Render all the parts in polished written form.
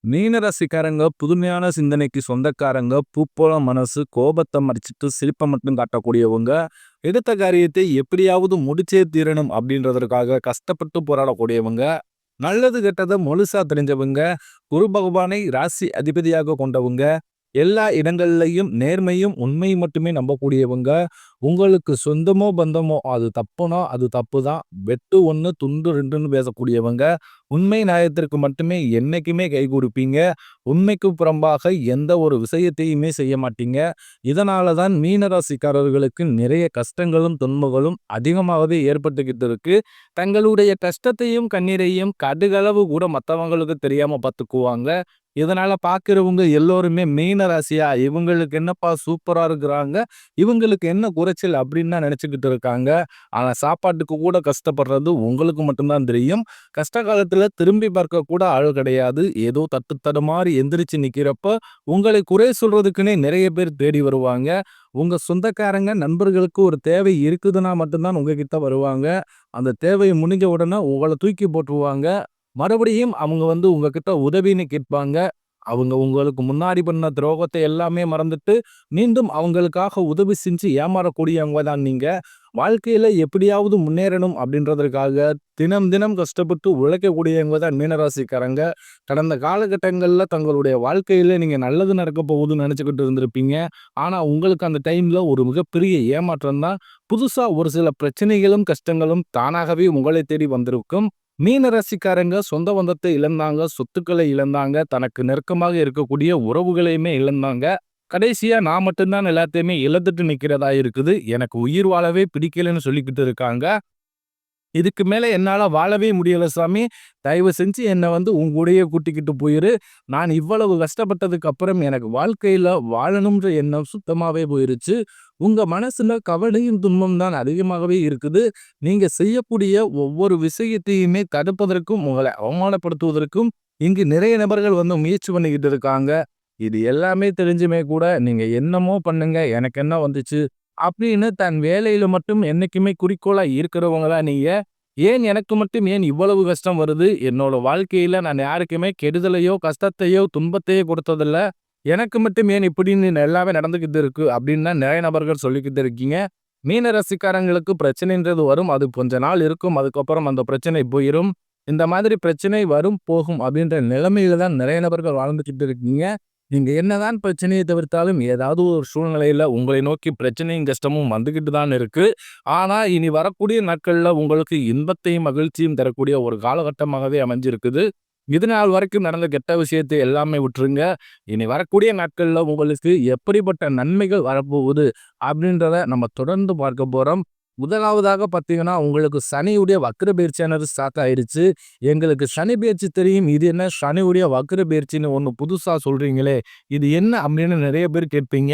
மீன ராசிக்காரங்க புதுமையான சிந்தனைக்கு சொந்தக்காரங்க, பூ போல மனசு, கோபத்தை மறைச்சிட்டு சிரிப்பை மட்டும் காட்டக்கூடியவங்க, எடுத்த காரியத்தை எப்படியாவது முடிச்சே தீரணும் அப்படின்றதற்காக கஷ்டப்பட்டு போராடக்கூடியவங்க, நல்லது கெட்டதை முழுசா தெரிஞ்சவங்க, குரு பகவானை ராசி அதிபதியாக கொண்டவங்க, எல்லா இடங்கள்லையும் நேர்மையும் உண்மையும் மட்டுமே நம்பக்கூடியவங்க, உங்களுக்கு சொந்தமோ பந்தமோ அது தப்புனா அது தப்பு தான், வெட்டு ஒன்று துண்டு ரெண்டுன்னு பேசக்கூடியவங்க, உண்மை நியாயத்திற்கு மட்டுமே என்னைக்குமே கை கொடுப்பீங்க, உண்மைக்கு புறம்பாக எந்த ஒரு விஷயத்தையுமே செய்ய மாட்டீங்க. இதனால தான் மீனராசிக்காரர்களுக்கு நிறைய கஷ்டங்களும் துன்பங்களும் அதிகமாகவே ஏற்பட்டுக்கிட்டு இருக்கு. தங்களுடைய கஷ்டத்தையும் கண்ணீரையும் கடுகளவு கூட மற்றவங்களுக்கு தெரியாம பார்த்துக்குவாங்க. இதனால பார்க்கிறவங்க எல்லோருமே மீன ராசியா இவங்களுக்கு என்னப்பா சூப்பரா இருக்கிறாங்க, இவங்களுக்கு என்ன குறைச்சல் அப்படின்னு தான் நினைச்சுக்கிட்டு இருக்காங்க. ஆனா சாப்பாட்டுக்கு கூட கஷ்டப்படுறது உங்களுக்கு மட்டும்தான் தெரியும். கஷ்ட காலத்துல திரும்பி பார்க்க கூட ஆள் கிடையாது. ஏதோ தட்டு தடுமாறி எந்திரிச்சு நிக்கிறப்ப உங்களை குறை சொல்றதுக்குன்னே நிறைய பேர் தேடி வருவாங்க. உங்க சொந்தக்காரங்க நண்பர்களுக்கு ஒரு தேவை இருக்குதுன்னா மட்டும்தான் உங்ககிட்ட வருவாங்க. அந்த தேவை முடிஞ்ச உடனே உங்களை தூக்கி போட்டுருவாங்க. மறுபடியும் அவங்க உங்ககிட்ட உதவின்னு கேட்பாங்க. அவங்க உங்களுக்கு முன்னாடி பண்ண துரோகத்தை எல்லாமே மறந்துட்டு, மீண்டும் அவங்களுக்காக உதவி செஞ்சு ஏமாறக்கூடியவங்க தான் நீங்க. வாழ்க்கையில எப்படியாவது முன்னேறணும் அப்படின்றதற்காக தினம் தினம் கஷ்டப்பட்டு உழைக்கக்கூடியவங்க தான் மீனராசிக்காரங்க. கடந்த காலகட்டங்கள்ல தங்களுடைய வாழ்க்கையில நீங்க நல்லது நடக்க போகுதுன்னு நினைச்சுக்கிட்டு இருந்திருப்பீங்க. ஆனா உங்களுக்கு அந்த டைம்ல ஒரு மிகப்பெரிய ஏமாற்றம் தான். புதுசா ஒரு சில பிரச்சனைகளும் கஷ்டங்களும் தானாகவே உங்களை தேடி வந்திருக்கும். மீன ராசிக்காரங்க சொந்த பந்தத்தை இழந்தாங்க, சொத்துக்களை இழந்தாங்க, தனக்கு நெருக்கமாக இருக்கக்கூடிய உறவுகளையுமே இழந்தாங்க. கடைசியா நான் மட்டும்தான் எல்லாத்தையுமே இழந்துட்டு நிக்கிறதா இருக்குது. எனக்கு உயிர் வாழவே பிடிக்கலன்னு சொல்லிக்கிட்டு இருக்காங்க. இதுக்கு மேல என்னால வாழவே முடியல சாமி. தயவு செஞ்சு என்ன உன் கூடயே கூட்டிக்கிட்டு போயிரு. நான் இவ்வளவு கஷ்டப்பட்டதுக்கு அப்புறம் எனக்கு வாழ்க்கையில வாழணும்ன்ற எண்ணம் சுத்தமாவே போயிருச்சு. உங்க மனசுல கவலையும் துன்பம் தான் அதிகமாகவே இருக்குது. நீங்க செய்யக்கூடிய ஒவ்வொரு விஷயத்தையுமே தடுப்பதற்கும், உங்களை அவமானப்படுத்துவதற்கும் இங்கு நிறைய நபர்கள் முயற்சி பண்ணிக்கிட்டு இருக்காங்க. இது எல்லாமே தெரிஞ்சுமே கூட நீங்க என்னமோ பண்ணுங்க, எனக்கு என்ன வந்துச்சு அப்படின்னு தன் வேலையில மட்டும் என்னைக்குமே குறிக்கோளா இருக்கிறவங்களா நீங்க. ஏன் எனக்கு மட்டும் ஏன் இவ்வளவு கஷ்டம் வருது? என்னோட வாழ்க்கையில நான் யாருக்குமே கெடுதலையோ, கஷ்டத்தையோ, துன்பத்தையோ கொடுத்ததில்ல. எனக்கு மட்டும் ஏன் இப்படின்னு எல்லாமே நடந்துகிட்டு இருக்கு அப்படின்னு தான் நிறைய நபர்கள் சொல்லிக்கிட்டு இருக்கீங்க. மீன ராசிக்காரங்களுக்கு பிரச்சனைன்றது வரும். அது கொஞ்ச நாள் இருக்கும். அதுக்கப்புறம் அந்த பிரச்சனை போயிரும். இந்த மாதிரி பிரச்சனை வரும், போகும் அப்படின்ற நிலைமையில தான் நிறைய நபர்கள் வாழ்ந்துகிட்டு இருக்கீங்க. நீங்க என்னதான் பிரச்சனையை தவிர்த்தாலும் ஏதாவது ஒரு சூழ்நிலையில உங்களை நோக்கி பிரச்சனையும் கஷ்டமும் வந்துகிட்டு தான் இருக்கு. ஆனா இனி வரக்கூடிய நாட்கள்ல உங்களுக்கு இன்பத்தையும் மகிழ்ச்சியும் தரக்கூடிய ஒரு காலகட்டமாகவே அமைஞ்சிருக்குது. இது நாள் வரைக்கும் நடந்த கெட்ட விஷயத்தை எல்லாமே விட்டுருங்க. இனி வரக்கூடிய நாட்கள்ல உங்களுக்கு எப்படிப்பட்ட நன்மைகள் வரப்போகுது அப்படின்றத நம்ம தொடர்ந்து பார்க்க போறோம். முதலாவதாக பார்த்தீங்கன்னா, உங்களுக்கு சனியுடைய வக்ர பயிற்சியானது ஸ்டார்ட் ஆயிருச்சு. எங்களுக்கு சனி பயிற்சி தெரியும். இது என்ன சனியுடைய வக்ர பயிற்சின்னு ஒண்ணு புதுசா சொல்றீங்களே, இது என்ன அப்படின்னு நிறைய பேர் கேட்பீங்க.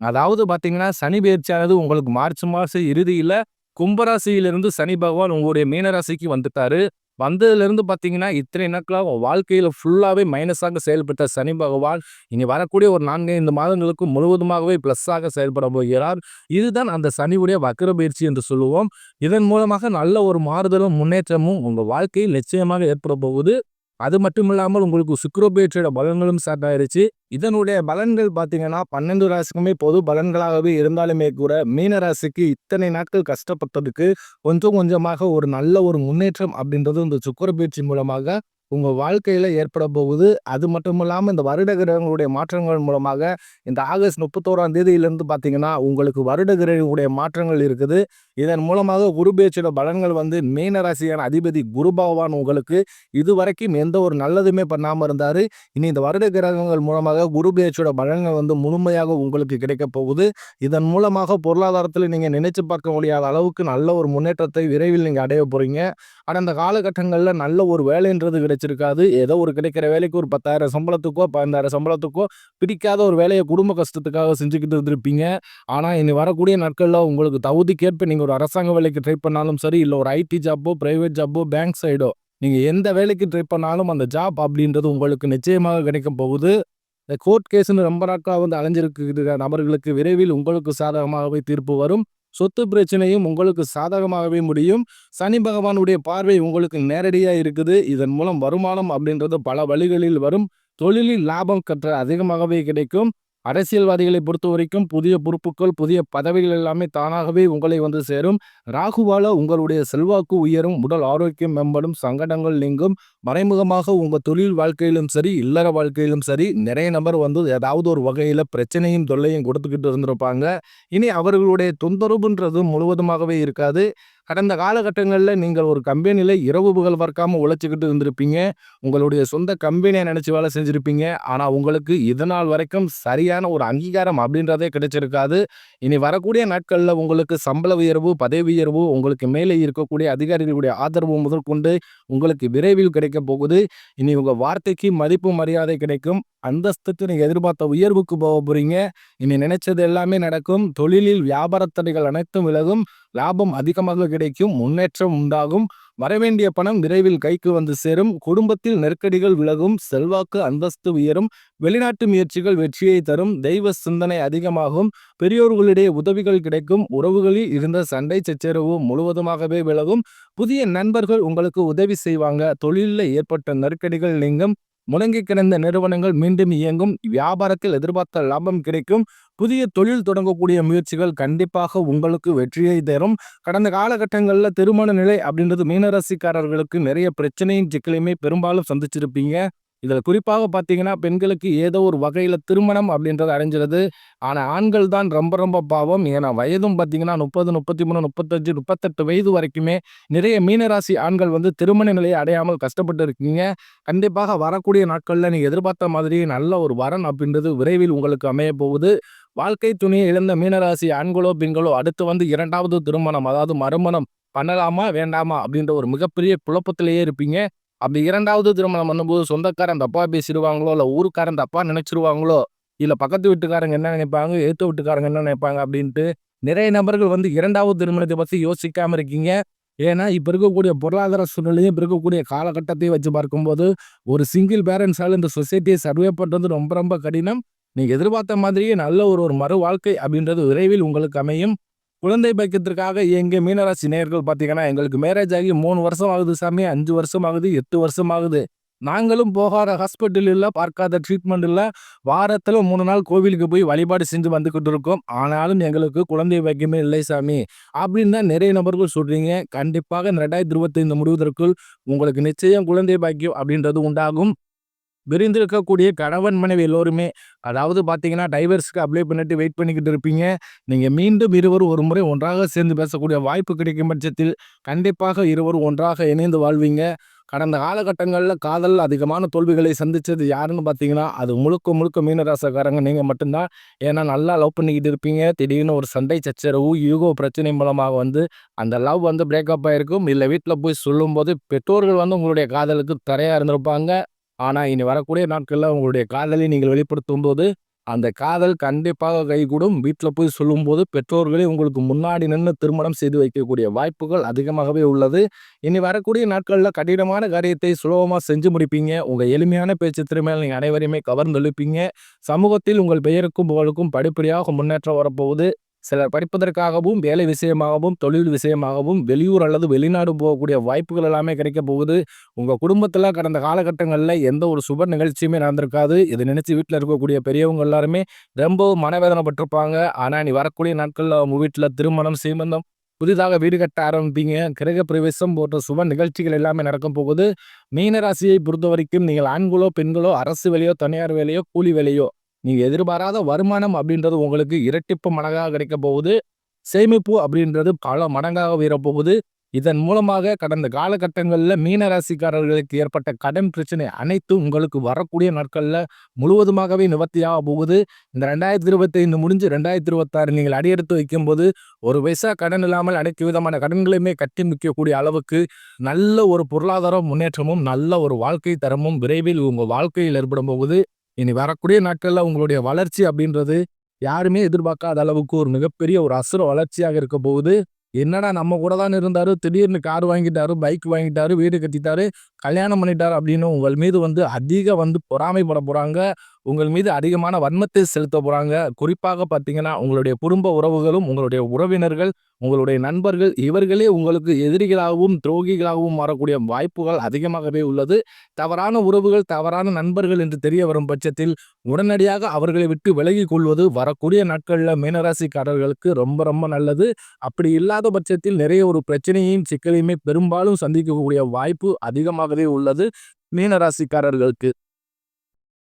அதாவது பார்த்தீங்கன்னா, சனி பயிற்சியானது உங்களுக்கு மார்ச் மாசம் இறுதியில கும்பராசியிலிருந்து சனி பகவான் உங்களுடைய மீனராசிக்கு வந்துட்டாரு. வந்ததுலேருந்து பார்த்தீங்கன்னா, இத்தனை நாட்களா வாழ்க்கையில ஃபுல்லாவே மைனஸாக செயல்பட்ட சனி பகவான், இனி வரக்கூடிய ஒரு 4, 5 மாதங்களுக்கு முழுவதுமாகவே ப்ளஸ்ஸாக செயல்பட போகிறார். இதுதான் அந்த சனியுடைய வக்ர பயிற்சி என்று சொல்லுவோம். இதன் மூலமாக நல்ல ஒரு மாறுதலும், முன்னேற்றமும் உங்க வாழ்க்கையில் நிச்சயமாக ஏற்பட போகுது. அது மட்டும் இல்லாமல் உங்களுக்கு சுக்கிர பயிற்சியோட பலன்களும் ஸ்டார்ட் ஆயிருச்சு. இதனுடைய பலன்கள் பார்த்தீங்கன்னா, 12 ராசிக்குமே பொது பலன்களாகவே இருந்தாலுமே கூட, மீன ராசிக்கு இத்தனை நாட்கள் கஷ்டப்பட்டதுக்கு கொஞ்சம் கொஞ்சமாக ஒரு நல்ல ஒரு முன்னேற்றம் அப்படின்றது இந்த சுக்கிர பயிற்சி மூலமாக உங்க வாழ்க்கையில ஏற்பட போகுது. அது மட்டும் இல்லாம இந்த வருட கிரகங்களுடைய மாற்றங்கள் மூலமாக இந்த ஆகஸ்ட் 31ஆம் தேதியிலிருந்து பார்த்தீங்கன்னா, உங்களுக்கு வருட கிரகங்களுடைய மாற்றங்கள் இருக்குது. இதன் மூலமாக குரு பெயர்ச்சியோட பலன்கள் மீன ராசியான அதிபதி குரு பகவான் உங்களுக்கு இதுவரைக்கும் எந்த ஒரு நல்லதுமே பண்ணாம இருந்தாரு. இனி இந்த வருட கிரகங்கள் மூலமாக குரு பெயர்ச்சியோட பலன்கள் முழுமையாக உங்களுக்கு கிடைக்க போகுது. இதன் மூலமாக பொருளாதாரத்தில் நீங்க நினைச்சு பார்க்க முடியாத அளவுக்கு நல்ல ஒரு முன்னேற்றத்தை விரைவில் நீங்க அடைய போறீங்க. கடந்த காலகட்டங்கள்ல நல்ல ஒரு வேலைன்றது கிடைச்சிருக்காது. ஏதோ ஒரு கிடைக்கிற வேலைக்கு ஒரு 10,000 சம்பளத்துக்கோ, 12,000 சம்பளத்துக்கோ பிடிக்காத ஒரு வேலையை குடும்ப கஷ்டத்துக்காக செஞ்சுக்கிட்டு இருந்திருப்பீங்க. ஆனா இனி வரக்கூடிய நாட்கள்ல உங்களுக்கு தகுதிக்கேற்ப நீங்க ஒரு அரசாங்க வேலைக்கு ட்ரை பண்ணாலும் சரி, இல்ல ஒரு ஐடி ஜாப்போ, பிரைவேட் ஜாப்போ, பேங்க் சைடோ நீங்க எந்த வேலைக்கு ட்ரை பண்ணாலும் அந்த ஜாப் அப்படின்றது உங்களுக்கு நிச்சயமாக கிடைக்க போகுது. இந்த கோர்ட் கேஸ்ன்னு ரொம்ப நாட்களா அலைஞ்சிருக்கிற நபர்களுக்கு விரைவில் உங்களுக்கு சாதகமாகவே தீர்ப்பு வரும். சொத்து பிரச்சனையும் உங்களுக்கு சாதகமாகவே முடியும். சனி பகவானுடைய பார்வை உங்களுக்கு நேரடியா இருக்குது. இதன் மூலம் வருமானம் அப்படின்றது பல வழிகளில் வரும். தொழிலில் லாபம் அதிகமாகவே கிடைக்கும். அரசியல்வாதிகளை பொறுத்தவரைக்கும் புதிய பொறுப்புகள், புதிய பதவிகள் எல்லாமே தானாகவே உங்களை வந்து சேரும். ராகுவால உங்களுடைய செல்வாக்கு உயரும், உடல் ஆரோக்கியம் மேம்படும், சங்கடங்கள் நீங்கும். மறைமுகமாக உங்க தொழில் வாழ்க்கையிலும் சரி, இல்லற வாழ்க்கையிலும் சரி, நிறைய நபர் வந்து ஏதாவது ஒரு வகையில பிரச்சனையும் தொல்லையும் கொடுத்துக்கிட்டு இருந்திருப்பாங்க. இனி அவர்களுடைய தொந்தரவுன்றது முழுவதுமாகவே இருக்காது. கடந்த காலகட்டங்களில் நீங்கள் ஒரு கம்பெனியில் இரவு பகல் பார்க்காம உழைச்சிக்கிட்டு இருந்திருப்பீங்க. உங்களுடைய சொந்த கம்பெனியை நினச்சி வேலை செஞ்சுருப்பீங்க. ஆனால் உங்களுக்கு இதனால் வரைக்கும் சரியான ஒரு அங்கீகாரம் அப்படின்றதே கிடைச்சிருக்காது. இனி வரக்கூடிய நாட்களில் உங்களுக்கு சம்பள உயர்வு, பதவி உயர்வு, உங்களுக்கு மேலே இருக்கக்கூடிய அதிகாரிகளுடைய ஆதரவு முதற்கொண்டு உங்களுக்கு விரைவில் கிடைக்க போகுது. இனி உங்கள் வார்த்தைக்கு மதிப்பு மரியாதை கிடைக்கும். அந்தஸ்துக்கு நீங்கள் எதிர்பார்த்த உயர்வுக்கு போக போறீங்க. இனி நினைச்சது எல்லாமே நடக்கும். தொழிலில் வியாபார தடைகள் அனைத்தும் விலகும். லாபம் அதிகமாக கிடைக்கும். முன்னேற்றம் உண்டாகும். வரவேண்டிய பணம் விரைவில் கைக்கு வந்து சேரும். குடும்பத்தில் நெருக்கடிகள் விலகும். செல்வாக்கு அந்தஸ்து உயரும். வெளிநாட்டு முயற்சிகள் வெற்றியை தரும். தெய்வ சிந்தனை அதிகமாகும். பெரியோர்களிடையே உதவிகள் கிடைக்கும். உறவுகளில் இருந்த சண்டை சச்சரவு முழுவதுமாகவே விலகும். புதிய நண்பர்கள் உங்களுக்கு உதவி செய்வாங்க. தொழிலில் ஏற்பட்ட நெருக்கடிகள் நீங்கும். முடங்கி கிடந்த நிறுவனங்கள் மீண்டும் இயங்கும். வியாபாரத்தில் எதிர்பார்த்த லாபம் கிடைக்கும். புதிய தொழில் தொடங்கக்கூடிய முயற்சிகள் கண்டிப்பாக உங்களுக்கு வெற்றியை தரும். கடந்த காலகட்டங்களில் திருமண நிலை அப்படின்றது மீனராசிக்காரர்களுக்கு நிறைய பிரச்சனையும் சிக்கலையுமே பெரும்பாலும் சந்திச்சிருப்பீங்க. இதில் குறிப்பாக பார்த்தீங்கன்னா பெண்களுக்கு ஏதோ ஒரு வகையில் திருமணம் அப்படின்றது அடைஞ்சிருது. ஆனால் ஆண்கள் தான் ரொம்ப ரொம்ப பாவம். ஏன்னா வயதும் பார்த்தீங்கன்னா 30, 33, 35, 38 வயது வரைக்குமே நிறைய மீனராசி ஆண்கள் வந்து திருமண நிலையை அடையாமல் கஷ்டப்பட்டு இருக்கீங்க. கண்டிப்பாக வரக்கூடிய நாட்களில் நீங்கள் எதிர்பார்த்த மாதிரி நல்ல ஒரு வரன் அப்படின்றது விரைவில் உங்களுக்கு அமைய போகுது. வாழ்க்கை துணையை இழந்த மீனராசி ஆண்களோ பெண்களோ அடுத்து வந்து 2வது திருமணம், அதாவது மறுமணம் பண்ணலாமா வேண்டாமா அப்படின்ற ஒரு மிகப்பெரிய குழப்பத்திலேயே இருப்பீங்க. அப்படி 2வது திருமணம் பண்ணும்போது சொந்தக்காரன் தப்பா பேசிடுவாங்களோ, இல்லை ஊருக்காரன் தப்பா நினைச்சிருவாங்களோ, இல்லை பக்கத்து வீட்டுக்காரங்க என்ன நினைப்பாங்க, எதிர்த்த வீட்டுக்காரங்க என்ன நினைப்பாங்க அப்படின்ட்டு நிறைய நபர்கள் வந்து 2வது திருமணத்தை பற்றி யோசிக்காம இருக்கீங்க. ஏன்னா இப்போ இருக்கக்கூடிய பொருளாதார சூழ்நிலையும் இப்போ இருக்கக்கூடிய காலகட்டத்தையும் வச்சு பார்க்கும்போது ஒரு சிங்கிள் பேரண்ட்ஸால் இந்த சொசைட்டியை சர்வே பண்ணுறது ரொம்ப ரொம்ப கடினம். நீங்கள் எதிர்பார்த்த மாதிரியே நல்ல ஒரு மறு வாழ்க்கை அப்படின்றது விரைவில் உங்களுக்கு அமையும். குழந்தை பாக்கியத்திற்காக எங்க மீனராசி நேயர்கள் பார்த்தீங்கன்னா, எங்களுக்கு மேரேஜ் ஆகி 3 வருஷம் ஆகுது சாமி, 5 வருஷம் ஆகுது, 8 வருஷம் ஆகுது. நாங்களும் போகாத ஹாஸ்பிட்டல் இல்ல, பார்க்காத ட்ரீட்மெண்ட் இல்ல. வாரத்துல 3 நாள் கோவிலுக்கு போய் வழிபாடு செஞ்சு வந்துகிட்டு இருக்கோம். ஆனாலும் எங்களுக்கு குழந்தை பாக்கியமே இல்லை சாமி அப்படின்னு தான் நிறைய நபர்கள் சொல்றீங்க. கண்டிப்பாக இந்த 2025 முடிவதற்குள் உங்களுக்கு நிச்சயம் குழந்தை பாக்கியம் அப்படின்றது உண்டாகும். விரிந்திருக்கக்கூடிய கணவன் மனைவி எல்லோருமே, அதாவது பார்த்தீங்கன்னா டைவர்ஸ்க்கு அப்ளை பண்ணிட்டு வெயிட் பண்ணிக்கிட்டு இருப்பீங்க. நீங்கள் மீண்டும் இருவரும் ஒரு முறை ஒன்றாக சேர்ந்து பேசக்கூடிய வாய்ப்பு கிடைக்கும் பட்சத்தில் கண்டிப்பாக இருவரும் ஒன்றாக இணைந்து வாழ்வீங்க. கடந்த காலகட்டங்களில் காதல் அதிகமான தோல்விகளை சந்தித்தது யாருன்னு பார்த்தீங்கன்னா, அது முழுக்க முழுக்க மீனராசிக்காரங்க நீங்கள் மட்டும்தான். ஏன்னா நல்லா லவ் பண்ணிக்கிட்டு இருப்பீங்க. திடீர்னு ஒரு சண்டை சச்சரவு, ஈகோ பிரச்சனை மூலமாக வந்து அந்த லவ் வந்து பிரேக்கப் ஆகிருக்கும். இல்லை வீட்டில் போய் சொல்லும்போது பெற்றோர்கள் வந்து உங்களுடைய காதலுக்கு தடையாக இருந்திருப்பாங்க. ஆனா, இனி வரக்கூடிய நாட்கள்ல உங்களுடைய காதலை நீங்கள் வெளிப்படுத்தும்போது, அந்த காதல் கண்டிப்பாக கைகூடும். வீட்ல போய் சொல்லும்போது, பெற்றோர்களே உங்களுக்கு முன்னாடி நின்னு திருமணம் செய்து வைக்கக்கூடிய வாய்ப்புகள் அதிகமாகவே உள்ளது. இனி வரக்கூடிய நாட்கள்ல கடினமான காரியத்தை சுலபமா செஞ்சு முடிப்பீங்க. உங்க எளிமையான பேச்சு திறமையால நீங்க அனைவரையுமே கவர்ந்தெழுப்பீங்க. சமூகத்தில் உங்கள் பெயருக்கும் புகழுக்கும் படிப்படியாக முன்னேற்றம் வரப்போகுது. சிலர் படிப்பதற்காகவும், வேலை விஷயமாகவும், தொழில் விஷயமாகவும் வெளியூர் அல்லது வெளிநாடு போகக்கூடிய வாய்ப்புகள் எல்லாமே கிடைக்க போகுது. உங்க குடும்பத்துல கடந்த காலகட்டங்கள்ல எந்த ஒரு சுப நிகழ்ச்சியுமே நடந்திருக்காது. இதை நினைச்சு வீட்டுல இருக்கக்கூடிய பெரியவங்க எல்லாருமே ரொம்பவும் மனவேதனைப்பட்டிருப்பாங்க. ஆனா நீ வரக்கூடிய நாட்கள்ல உங்க வீட்டுல திருமணம், சீமந்தம், புதிதாக வீடு கட்ட ஆரம்பிப்பீங்க. கிரக பிரவேசம் போன்ற சுப நிகழ்ச்சிகள் எல்லாமே நடக்க போகுது. மீனராசியை பொறுத்த வரைக்கும் நீங்கள் ஆண்களோ பெண்களோ அரசு வேலையோ தனியார் வேலையோ கூலி வேலையோ நீங்க எதிர்பாராத வருமானம் அப்படின்றது உங்களுக்கு இரட்டிப்பு மடங்காக கிடைக்க போகுது. சேமிப்பு அப்படின்றது பல மடங்காக உயரப்போகுது. இதன் மூலமாக கடந்த காலகட்டங்களில் மீன ராசிக்காரர்களுக்கு ஏற்பட்ட கடன் பிரச்சனை அனைத்தும் உங்களுக்கு வரக்கூடிய நாட்களில் முழுவதுமாகவே நிவர்த்தியாக போகுது. இந்த 2025 முடிஞ்சு 2026 நீங்கள் அடியெடுத்து வைக்கும்போது ஒரு பைசா கடன் இல்லாமல் அனைத்து விதமான கடன்களையுமே கட்டி நிற்கக்கூடிய அளவுக்கு நல்ல ஒரு பொருளாதார முன்னேற்றமும் நல்ல ஒரு வாழ்க்கை தரமும் விரைவில் உங்கள் வாழ்க்கையில் ஏற்படும் போகுது. இனி வரக்கூடிய நாட்கள்ல உங்களுடைய வளர்ச்சி அப்படின்றது யாருமே எதிர்பார்க்காத அளவுக்கு ஒரு மிகப்பெரிய ஒரு அசுர வளர்ச்சியாக இருக்க போகுது. என்னடா நம்ம கூட தான் இருந்தாரு, திடீர்னு கார் வாங்கிட்டாரு, பைக் வாங்கிட்டாரு, வீடு கட்டிட்டாரு, கல்யாணம் பண்ணிட்டார் அப்படின்னு உங்கள் மீது அதிக பொறாமைப்பட போறாங்க. உங்கள் மீது அதிகமான வன்மத்தை செலுத்த போறாங்க. குறிப்பாக பார்த்தீங்கன்னா, உங்களுடைய குடும்ப உறவுகளும், உங்களுடைய உறவினர்கள், உங்களுடைய நண்பர்கள் இவர்களே உங்களுக்கு எதிரிகளாகவும், துரோகிகளாகவும் மாறக்கூடிய வாய்ப்புகள் அதிகமாகவே உள்ளது. தவறான உறவுகள், தவறான நண்பர்கள் என்று தெரிய வரும் பட்சத்தில் உடனடியாக அவர்களை விட்டு விலகிக் கொள்வது வரக்கூடிய நாட்கள்ல மீனராசிக்காரர்களுக்கு ரொம்ப ரொம்ப நல்லது. அப்படி இல்லாத பட்சத்தில் நிறைய ஒரு பிரச்சனையையும், சிக்கலையுமே பெரும்பாலும் சந்திக்கக்கூடிய வாய்ப்பு அதிகமாகவே உள்ளது மீனராசிக்காரர்களுக்கு.